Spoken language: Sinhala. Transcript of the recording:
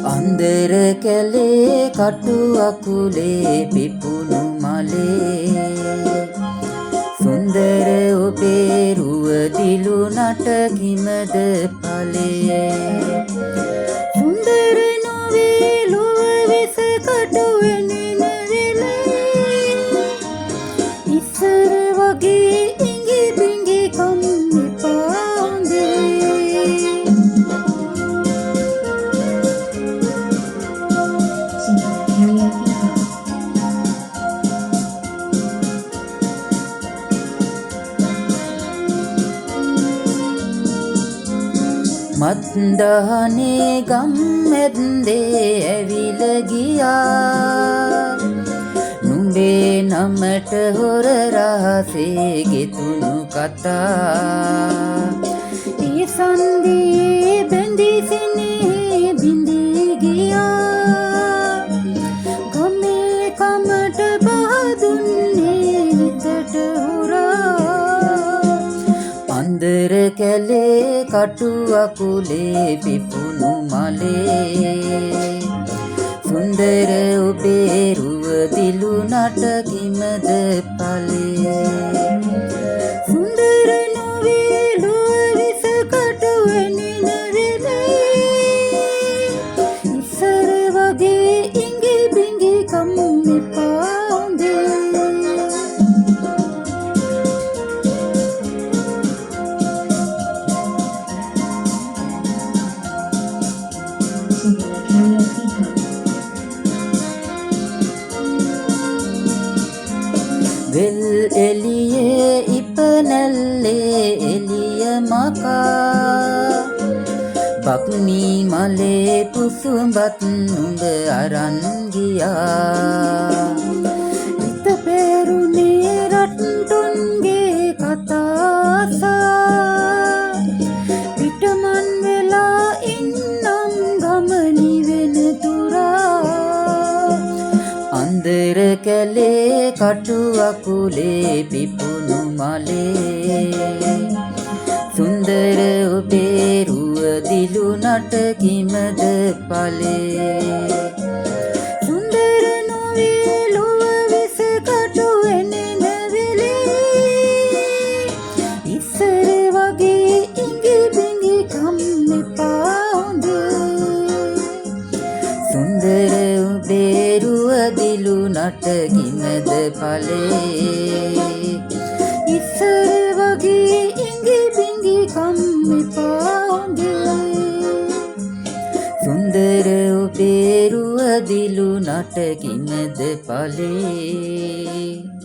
අන්දර කැලේ කටු අකුලේ පිපුණු මලේ සුන්දර ඔබේ රුවදිලු නට කිමද ඵලයේ සුන්දර නොවේ ලොව විස කටු වෙනින වෙලේ ඉස්සර වගේ ඉඟි බිඟි කම් එපාන්දේ මත්දහනේ ගම් මැද්දේ ඇවිල ගියා නුඹේ නමට හොර රහසේ ගෙතුණු කතා ඒ සන්දී බැඳි සිනේ බිඳී ගියා ගමේ කමට බහදුන්නේ හිතට හොරා අන්දර කැලේ කටු අකුලේ පිපුණු මලේ සුන්දර ඔබේ රුවදිලු නට කිමද ඵලයේ සුන්දර නොවේ ලොව විස කටු වෙනින වෙලේ ඉස්සර වගේ ඉඟි බිඟි කම් එපාන්දේ වෙල් එලියේ ඉපනැල්ලේ එලිය මකා බක්මි මලේ කුසුඹත් නුඹ අරන් ගියා හිත පෙරුනේ රට්ටුන්ගේ කතාසා පිටමන් වෙලා ඉන්නම් ගමනි වෙන තුරා අන්දර කැලේ කටු අකුලේ පිපුණු මලේ සුන්දර ඔබේ රුවදිලු නට කිමද ඵලයේ සුන්දර නොවේ ලොව විස කටු වෙනින වෙලේ ඉස්සර වගේ ඉඟි බිඟි කම් එපාන්දේ සුන්දර ඔබේ රුවදිලු නට කිමද ඵලයේ ඉස්සර වගේ ඉඟි බිඟි කම් එපාන්දේ සුන්දර ඔබේ රුවදිලු නට කිමද ඵලයේ